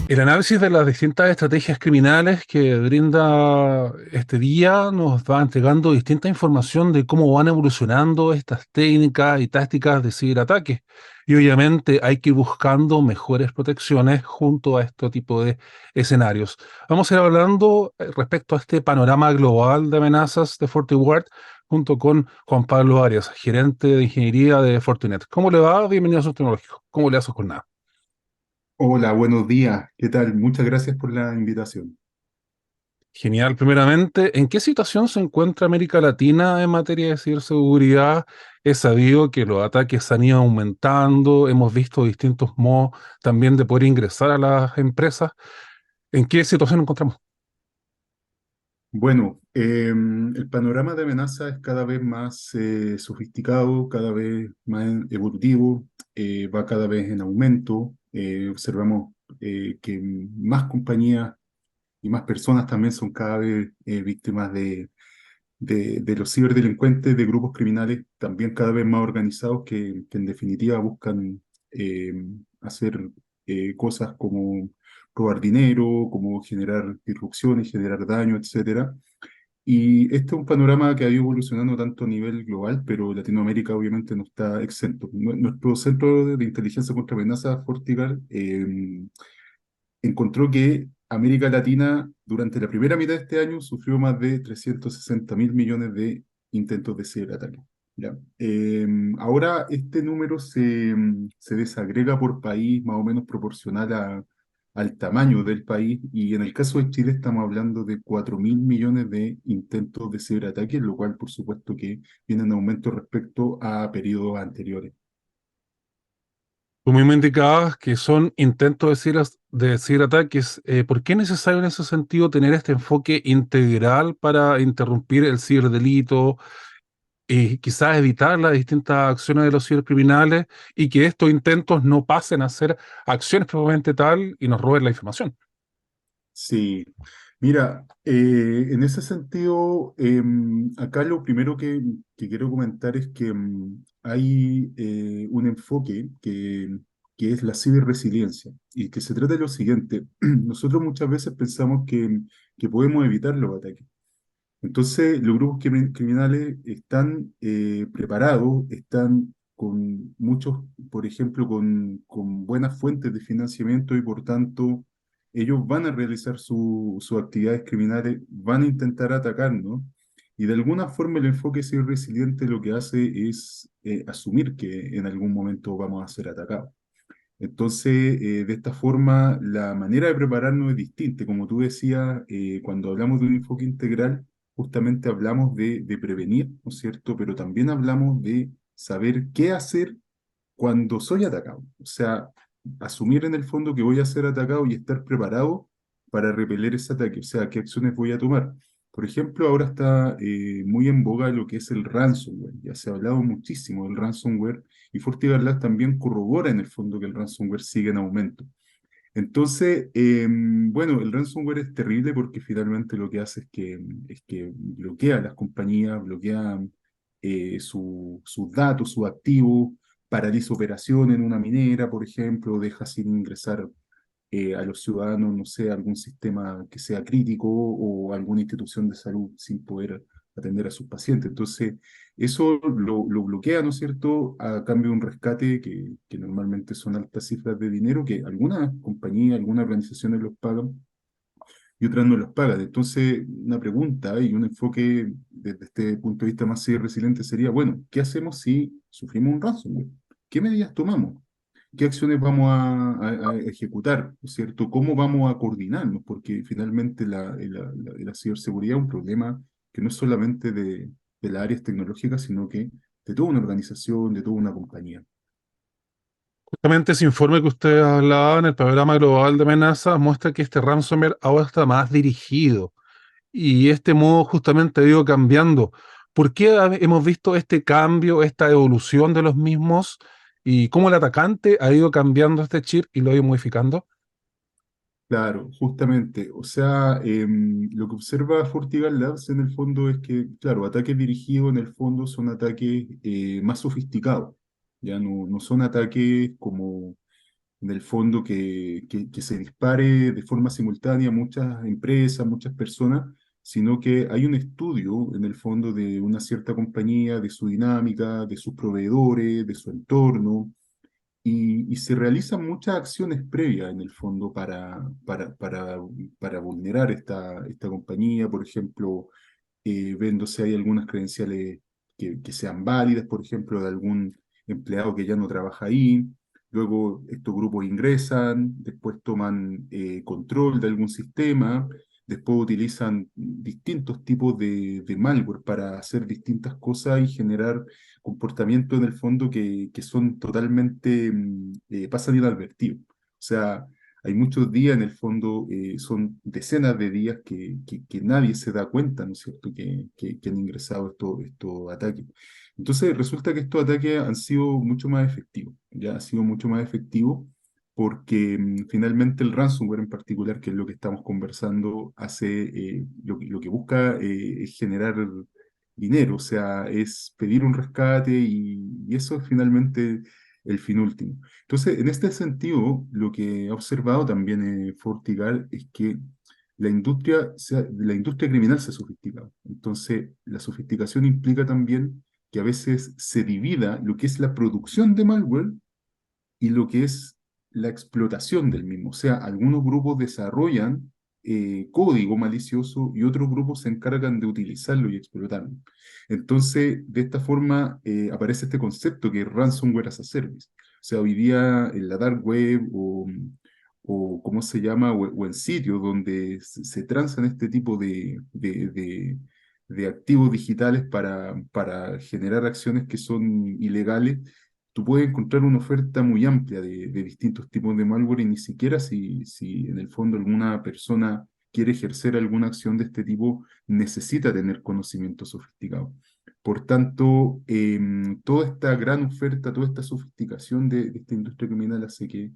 El análisis de las distintas estrategias criminales que brinda este día nos va entregando distinta información de cómo van evolucionando estas técnicas y tácticas de ciberataques. Y obviamente hay que ir buscando mejores protecciones junto a este tipo de escenarios. Vamos a ir hablando respecto a este panorama global de amenazas de FortiWard junto con Juan Pablo Arias, gerente de ingeniería de Fortinet. ¿Cómo le va? Bienvenido a su tecnológico. ¿Cómo le hace con nada? Hola, buenos días. ¿Qué tal? Muchas gracias por la invitación. Genial. Primeramente, ¿en qué situación se encuentra América Latina en materia de ciberseguridad? Es sabido que los ataques han ido aumentando, hemos visto distintos modos también de poder ingresar a las empresas. ¿En qué situación nos encontramos? Bueno, el panorama de amenaza es cada vez más sofisticado, cada vez más evolutivo, va cada vez en aumento. Observamos que más compañías y más personas también son cada vez víctimas de los ciberdelincuentes, de grupos criminales también cada vez más organizados que en definitiva buscan eh, hacer cosas como robar dinero, como generar disrupciones, generar daño, etcétera. Y este es un panorama que ha ido evolucionando tanto a nivel global, pero Latinoamérica obviamente no está exento. Nuestro Centro de Inteligencia contra Amenazas, Fortigal, encontró que América Latina durante la primera mitad de este año sufrió más de 360.000 millones de intentos de ciberataque. ¿Ya? Ahora este número se desagrega por país más o menos proporcional al tamaño del país, y en el caso de Chile estamos hablando de 4.000 millones de intentos de ciberataque, lo cual por supuesto que viene en aumento respecto a periodos anteriores. Tú mismo indicabas que son intentos de ciberataques. ¿Por qué es necesario en ese sentido tener este enfoque integral para interrumpir el ciberdelito y quizás evitar las distintas acciones de los cibercriminales y que estos intentos no pasen a ser acciones propiamente tal y nos roben la información? Sí, mira, en ese sentido, acá lo primero que quiero comentar es que hay un enfoque que es la ciberresiliencia y que se trata de lo siguiente. Nosotros muchas veces pensamos que podemos evitar los ataques. Entonces, los grupos criminales están preparados, están con muchos, por ejemplo, con buenas fuentes de financiamiento, y por tanto, ellos van a realizar sus actividades criminales, van a intentar atacarnos. Y de alguna forma el enfoque ser resiliente lo que hace es asumir que en algún momento vamos a ser atacados. Entonces, de esta forma, la manera de prepararnos es distinta. Como tú decías, cuando hablamos de un enfoque integral, justamente hablamos de prevenir, ¿no es cierto? Pero también hablamos de saber qué hacer cuando soy atacado. O sea, asumir en el fondo que voy a ser atacado y estar preparado para repeler ese ataque. O sea, qué acciones voy a tomar. Por ejemplo, ahora está muy en boga lo que es el ransomware. Ya se ha hablado muchísimo del ransomware, y FortiGuard también corrobora en el fondo que el ransomware sigue en aumento. Entonces, bueno, el ransomware es terrible porque finalmente lo que hace es que bloquea a las compañías, bloquea sus datos, sus activos, paraliza operaciones en una minera, por ejemplo, deja sin ingresar a los ciudadanos, no sé, algún sistema que sea crítico o alguna institución de salud sin poder atender a sus pacientes. Entonces, eso lo bloquea, ¿no es cierto?, a cambio de un rescate que normalmente son altas cifras de dinero que algunas compañías, algunas organizaciones los pagan y otras no los pagan. Entonces, una pregunta y un enfoque desde este punto de vista más resiliente sería, bueno, ¿qué hacemos si sufrimos un ransomware? ¿Qué medidas tomamos? ¿Qué acciones vamos a ejecutar? ¿No es cierto? ¿Cómo vamos a coordinarnos? Porque finalmente la ciberseguridad es un problema que no es solamente de las áreas tecnológicas, sino que de toda una organización, de toda una compañía. Justamente ese informe que usted hablaba en el panorama global de amenazas muestra que este ransomware ahora está más dirigido y este modo justamente ha ido cambiando. ¿Por qué hemos visto este cambio, esta evolución de los mismos y cómo el atacante ha ido cambiando este chip y lo ha ido modificando? Claro, justamente. O sea, lo que observa Fortigal Labs en el fondo es que, claro, ataques dirigidos en el fondo son ataques más sofisticados. Ya no son ataques como en el fondo que se dispare de forma simultánea muchas empresas, muchas personas, sino que hay un estudio en el fondo de una cierta compañía, de su dinámica, de sus proveedores, de su entorno, y se realizan muchas acciones previas en el fondo para vulnerar esta compañía, por ejemplo, viendo si hay algunas credenciales que sean válidas, por ejemplo, de algún empleado que ya no trabaja ahí. Luego estos grupos ingresan, después toman control de algún sistema, después utilizan distintos tipos de malware para hacer distintas cosas y generar comportamientos en el fondo que son totalmente, pasan inadvertidos. O sea, hay muchos días en el fondo, son decenas de días que nadie se da cuenta, ¿no es cierto?, que han ingresado estos ataques. Entonces resulta que estos ataques han sido mucho más efectivos, ya ha sido mucho más efectivo porque finalmente el ransomware en particular, que es lo que estamos conversando, hace, lo que busca es generar dinero, o sea, es pedir un rescate y eso es finalmente el fin último. Entonces, en este sentido, lo que ha observado también Fortigal es que la industria criminal se ha sofisticado. Entonces, la sofisticación implica también que a veces se divida lo que es la producción de malware y lo que es la explotación del mismo. O sea, algunos grupos desarrollan código malicioso y otros grupos se encargan de utilizarlo y explotarlo. Entonces, de esta forma aparece este concepto que es ransomware as a service. O sea, hoy día en la dark web o ¿cómo se llama? O en sitios donde se transan este tipo de activos digitales para generar acciones que son ilegales, tú puedes encontrar una oferta muy amplia de distintos tipos de malware y ni siquiera si en el fondo alguna persona quiere ejercer alguna acción de este tipo, necesita tener conocimiento sofisticado. Por tanto, toda esta gran oferta, toda esta sofisticación de esta industria criminal hace que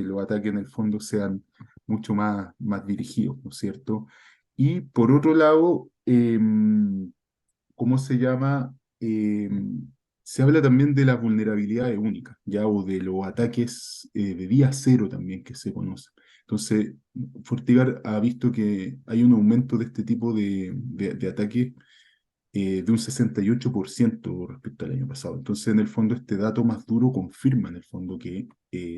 los ataques en el fondo sean mucho más dirigidos, ¿no es cierto? Y por otro lado, ¿cómo se llama? Se habla también de las vulnerabilidades únicas, ya, o de los ataques de día cero también que se conocen. Entonces, Fortigar ha visto que hay un aumento de este tipo de ataques de un 68% respecto al año pasado. Entonces, en el fondo, este dato más duro confirma en el fondo que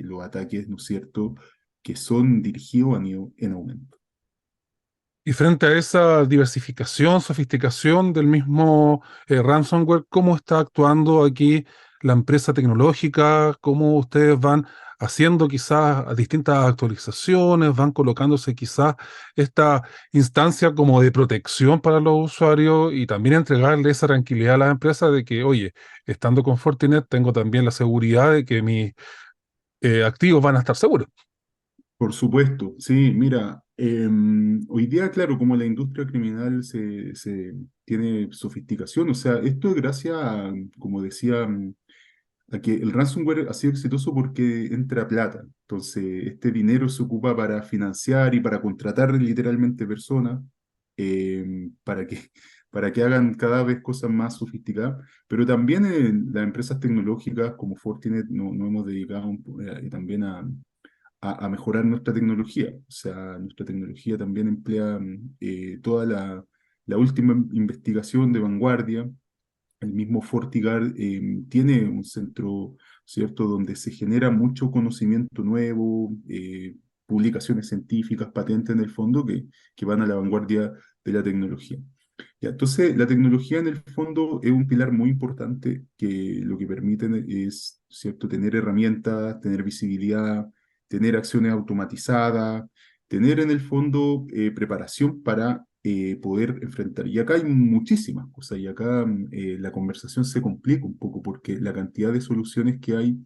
los ataques, ¿no es cierto?, que son dirigidos han ido en aumento. Y frente a esa diversificación, sofisticación del mismo ransomware, ¿cómo está actuando aquí la empresa tecnológica? ¿Cómo ustedes van haciendo quizás distintas actualizaciones, van colocándose quizás esta instancia como de protección para los usuarios y también entregarle esa tranquilidad a las empresas de que, oye, estando con Fortinet tengo también la seguridad de que mis activos van a estar seguros? Por supuesto, sí, mira, hoy día, claro, como la industria criminal se tiene sofisticación, o sea, esto es gracias a, como decía, a que el ransomware ha sido exitoso porque entra plata. Entonces, este dinero se ocupa para financiar y para contratar literalmente personas para para que hagan cada vez cosas más sofisticadas. Pero también las empresas tecnológicas como Fortinet nos hemos dedicado también a mejorar nuestra tecnología. O sea, nuestra tecnología también emplea toda la última investigación de vanguardia. El mismo FortiGuard tiene un centro, ¿cierto?, donde se genera mucho conocimiento nuevo, publicaciones científicas, patentes en el fondo que van a la vanguardia de la tecnología. Ya, entonces, la tecnología en el fondo es un pilar muy importante que lo que permite es, ¿cierto?, tener herramientas, tener visibilidad, tener acciones automatizadas, tener en el fondo preparación para poder enfrentar. Y acá hay muchísimas cosas y acá la conversación se complica un poco porque la cantidad de soluciones que hay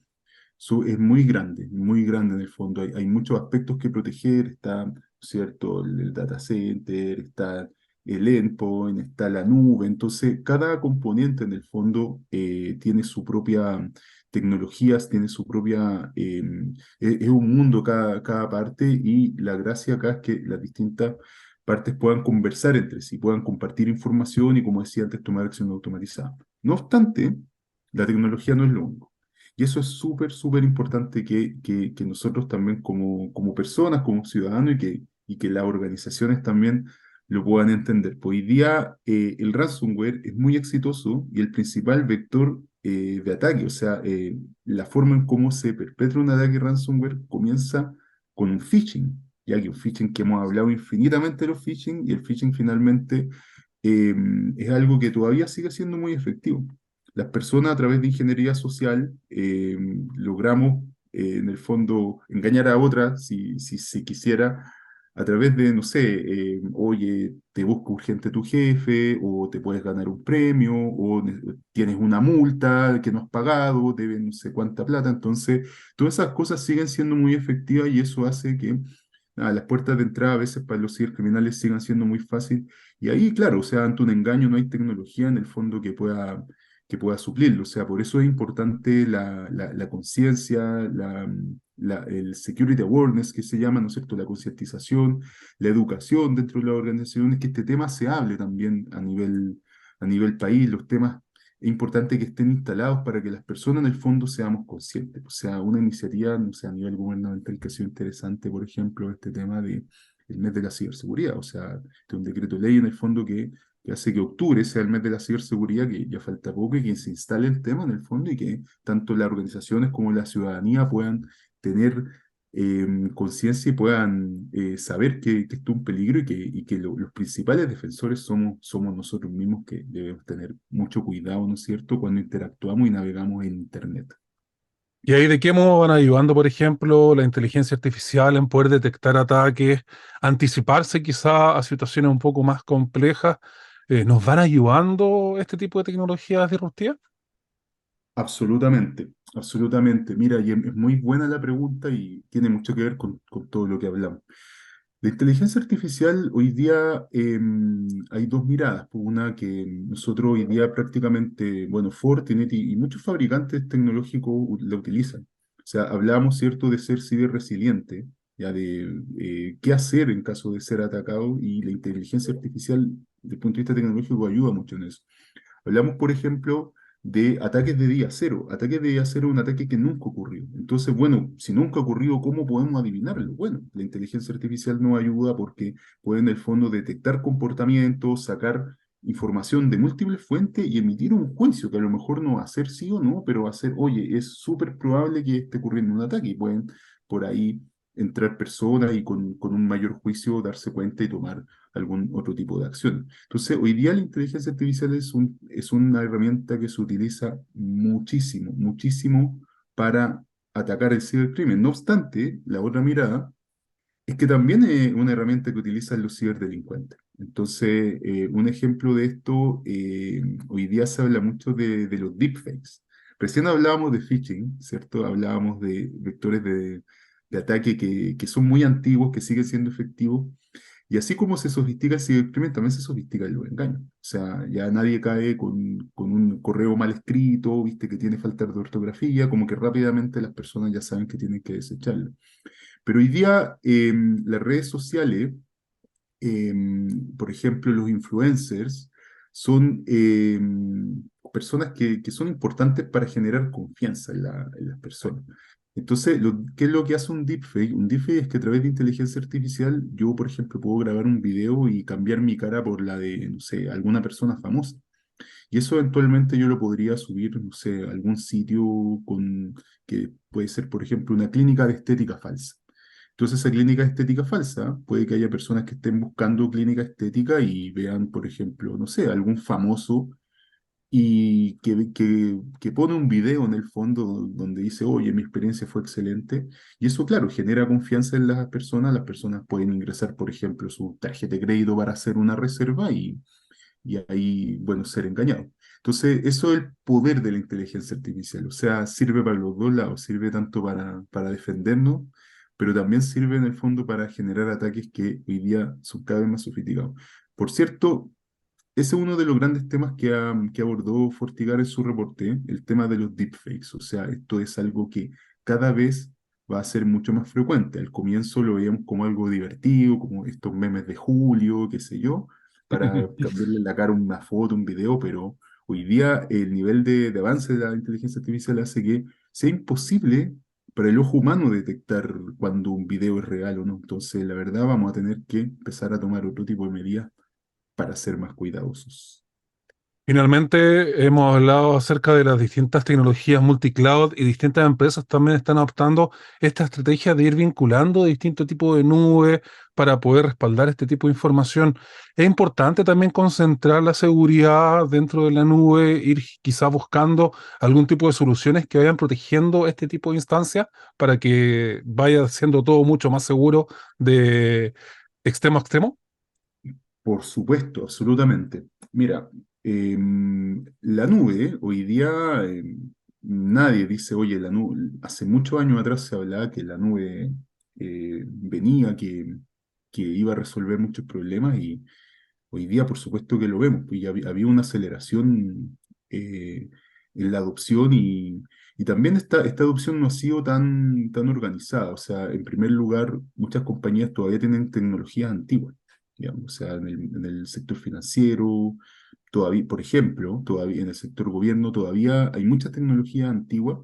es muy grande en el fondo. Hay muchos aspectos que proteger, está, ¿cierto?, el data center, está el endpoint, está la nube. Entonces, cada componente en el fondo tiene su propia tecnologías, tiene su propia, es un mundo cada parte y la gracia acá es que las distintas partes puedan conversar entre sí, puedan compartir información y, como decía antes, tomar acción automatizada. No obstante, la tecnología no es lo único. Y eso es súper, súper importante que nosotros también como personas, como ciudadanos y que las organizaciones también lo puedan entender. Pues hoy día el ransomware es muy exitoso y el principal vector de ataque, o sea, la forma en cómo se perpetra un ataque ransomware comienza con un phishing, ya que un phishing que hemos hablado infinitamente de los phishing y el phishing finalmente eh, es algo que todavía sigue siendo muy efectivo. Las personas a través de ingeniería social logramos en el fondo engañar a otras si se quisiera a través de, no sé, oye, te busca urgente tu jefe o te puedes ganar un premio o tienes una multa que no has pagado, debes no sé cuánta plata. Entonces, todas esas cosas siguen siendo muy efectivas y eso hace que las puertas de entrada a veces para los cibercriminales sigan siendo muy fáciles. Y ahí, claro, o sea, ante un engaño no hay tecnología en el fondo que pueda suplirlo. O sea, por eso es importante la conciencia, el security awareness que se llama, ¿no es cierto?, la concientización, la educación dentro de las organizaciones, que este tema se hable también a nivel país, los temas. Es importante que estén instalados para que las personas en el fondo seamos conscientes. O sea, una iniciativa, no sé, a nivel gubernamental que ha sido interesante, por ejemplo, este tema de el mes de la ciberseguridad. O sea, de un decreto ley en el fondo que hace que octubre sea el mes de la ciberseguridad, que ya falta poco y que se instale el tema en el fondo y que tanto las organizaciones como la ciudadanía puedan tener conciencia y puedan saber que esto es un peligro y que los principales defensores somos nosotros mismos que debemos tener mucho cuidado, ¿no es cierto?, cuando interactuamos y navegamos en Internet. ¿Y ahí de qué modo van ayudando, por ejemplo, la inteligencia artificial en poder detectar ataques, anticiparse quizá a situaciones un poco más complejas? ¿Nos van ayudando este tipo de tecnologías disruptivas? Absolutamente, absolutamente. Mira, y es muy buena la pregunta y tiene mucho que ver con todo lo que hablamos. La inteligencia artificial hoy día hay dos miradas. Pues una que nosotros hoy día prácticamente, bueno, Fortinet y muchos fabricantes tecnológicos la utilizan. O sea, hablamos, ¿cierto?, de ser ciberresiliente, ya de qué hacer en caso de ser atacado y la inteligencia artificial, desde el punto de vista tecnológico, ayuda mucho en eso. Hablamos, por ejemplo, de ataques de día cero. Ataques de día cero es un ataque que nunca ocurrió. Entonces, bueno, si nunca ocurrió, ¿cómo podemos adivinarlo? Bueno, la inteligencia artificial nos ayuda porque puede en el fondo detectar comportamientos, sacar información de múltiples fuentes y emitir un juicio que a lo mejor no va a ser sí o no, pero va a ser, oye, es súper probable que esté ocurriendo un ataque y pueden por ahí entrar personas y con un mayor juicio darse cuenta y tomar algún otro tipo de acción. Entonces, hoy día la inteligencia artificial es una herramienta que se utiliza muchísimo, muchísimo para atacar el cibercrimen. No obstante, la otra mirada es que también es una herramienta que utilizan los ciberdelincuentes. Entonces, un ejemplo de esto, hoy día se habla mucho de los deepfakes. Recién hablábamos de phishing, ¿cierto? Hablábamos de vectores de ataque que son muy antiguos, que siguen siendo efectivos, y así como se sofistica el cibercrimen, también se sofistica los engaños. O sea, ya nadie cae con un correo mal escrito, viste que tiene falta de ortografía, como que rápidamente las personas ya saben que tienen que desecharlo. Pero hoy día las redes sociales, por ejemplo, los influencers, son personas que son importantes para generar confianza en las personas. Entonces, ¿qué es lo que hace un deepfake? Un deepfake es que a través de inteligencia artificial yo, por ejemplo, puedo grabar un video y cambiar mi cara por la de, no sé, alguna persona famosa. Y eso eventualmente yo lo podría subir, no sé, a algún sitio que puede ser, por ejemplo, una clínica de estética falsa. Entonces, esa clínica estética falsa, puede que haya personas que estén buscando clínica estética y vean, por ejemplo, no sé, algún famoso y que pone un video en el fondo donde dice, oye, mi experiencia fue excelente. Y eso, claro, genera confianza en las personas pueden ingresar, por ejemplo, su tarjeta de crédito para hacer una reserva y ahí, bueno, ser engañado. Entonces, eso es el poder de la inteligencia artificial. O sea, sirve para los dos lados, sirve tanto para defendernos, pero también sirve en el fondo para generar ataques que hoy día son cada vez más sofisticados. Por cierto, ese es uno de los grandes temas que abordó Fortigar en su reporte, el tema de los deepfakes. O sea, esto es algo que cada vez va a ser mucho más frecuente. Al comienzo lo veíamos como algo divertido, como estos memes de Julio, qué sé yo, para cambiarle la cara a una foto, un video, pero hoy día el nivel de avance de la inteligencia artificial hace que sea imposible para el ojo humano detectar cuando un video es real o no. Entonces, la verdad, vamos a tener que empezar a tomar otro tipo de medidas para ser más cuidadosos. Finalmente, hemos hablado acerca de las distintas tecnologías multicloud y distintas empresas también están adoptando esta estrategia de ir vinculando distintos tipos de nubes para poder respaldar este tipo de información. Es importante también concentrar la seguridad dentro de la nube, ir quizás buscando algún tipo de soluciones que vayan protegiendo este tipo de instancias para que vaya siendo todo mucho más seguro de extremo a extremo. Por supuesto, absolutamente. Mira, la nube, hoy día nadie dice, oye, la nube, hace muchos años atrás se hablaba que la nube venía, que iba a resolver muchos problemas y hoy día por supuesto que lo vemos, pues ya había una aceleración en la adopción y también esta adopción no ha sido tan organizada. O sea, en primer lugar, muchas compañías todavía tienen tecnologías antiguas, digamos, o sea, en el sector financiero, todavía, por ejemplo, todavía en el sector gobierno todavía hay muchas tecnologías antiguas,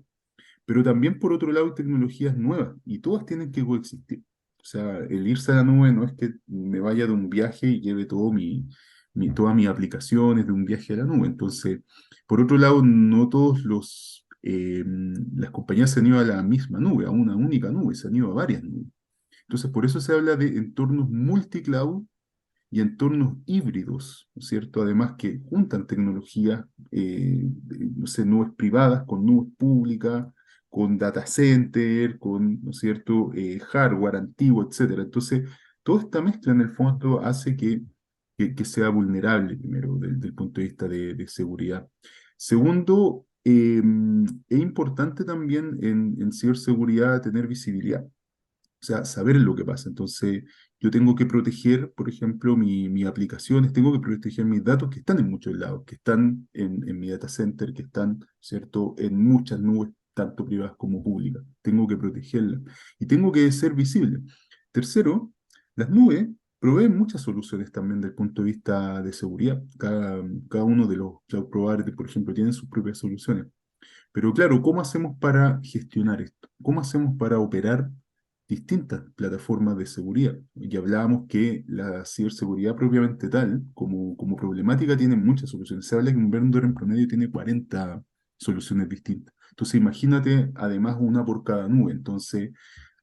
pero también por otro lado hay tecnologías nuevas y todas tienen que coexistir. O sea, el irse a la nube no es que me vaya de un viaje y lleve todas mis aplicaciones de un viaje a la nube. Entonces, por otro lado, no todos las compañías se han ido a la misma nube, a una única nube, se han ido a varias nubes. Entonces, por eso se habla de entornos multicloud y entornos híbridos, ¿no es cierto? Además que juntan tecnologías, no sé, nubes privadas con nubes públicas, con data center, con, ¿no es cierto?, hardware antiguo, etcétera. Entonces, toda esta mezcla en el fondo hace que sea vulnerable, primero, del punto de vista de seguridad. Segundo, es importante también en ciberseguridad tener visibilidad. O sea, saber lo que pasa. Entonces, yo tengo que proteger, por ejemplo, mis aplicaciones, tengo que proteger mis datos que están en muchos lados, que están en mi data center, que están, ¿cierto?, en muchas nubes, tanto privadas como públicas. Tengo que protegerlas y tengo que ser visible. Tercero, las nubes proveen muchas soluciones también desde el punto de vista de seguridad. Cada uno de los cloud providers, por ejemplo, tienen sus propias soluciones. Pero claro, ¿cómo hacemos para gestionar esto? ¿Cómo hacemos para operar distintas plataformas de seguridad? Y hablábamos que la ciberseguridad propiamente tal, como problemática, tiene muchas soluciones. Se habla que un vendor en promedio tiene 40 soluciones distintas. Entonces, imagínate además una por cada nube. Entonces,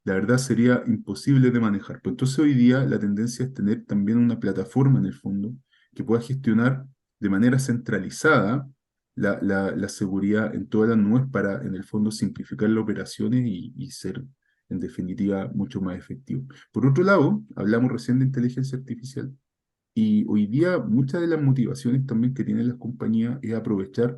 la verdad sería imposible de manejar. Pues entonces, hoy día la tendencia es tener también una plataforma en el fondo que pueda gestionar de manera centralizada la seguridad en todas las nubes para, en el fondo, simplificar las operaciones y ser, en definitiva, mucho más efectivo. Por otro lado, hablamos recién de inteligencia artificial y hoy día muchas de las motivaciones también que tienen las compañías es aprovechar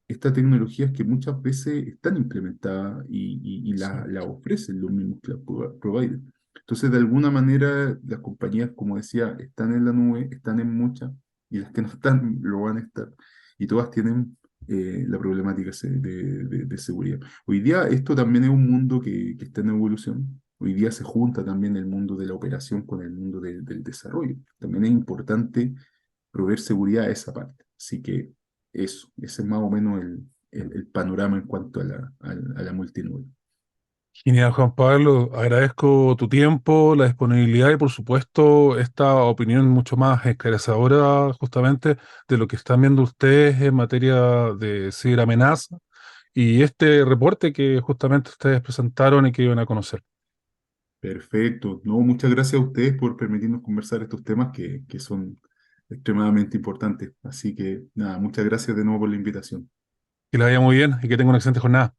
estas tecnologías que muchas veces están implementadas y la Exacto. ofrecen los mismos cloud providers. Entonces, de alguna manera, las compañías, como decía, están en la nube, están en muchas, y las que no están lo van a estar. Y todas tienen la problemática de seguridad. Hoy día esto también es un mundo que está en evolución. Hoy día se junta también el mundo de la operación con el mundo del desarrollo. También es importante proveer seguridad a esa parte. Así que eso, ese es más o menos el panorama en cuanto a la multinube. Genial, Juan Pablo. Agradezco tu tiempo, la disponibilidad y, por supuesto, esta opinión mucho más esclarecedora justamente de lo que están viendo ustedes en materia de ciberamenaza y este reporte que justamente ustedes presentaron y que iban a conocer. Perfecto. No, muchas gracias a ustedes por permitirnos conversar estos temas que son extremadamente importantes. Así que nada, muchas gracias de nuevo por la invitación. Que les vaya muy bien y que tengan una excelente jornada.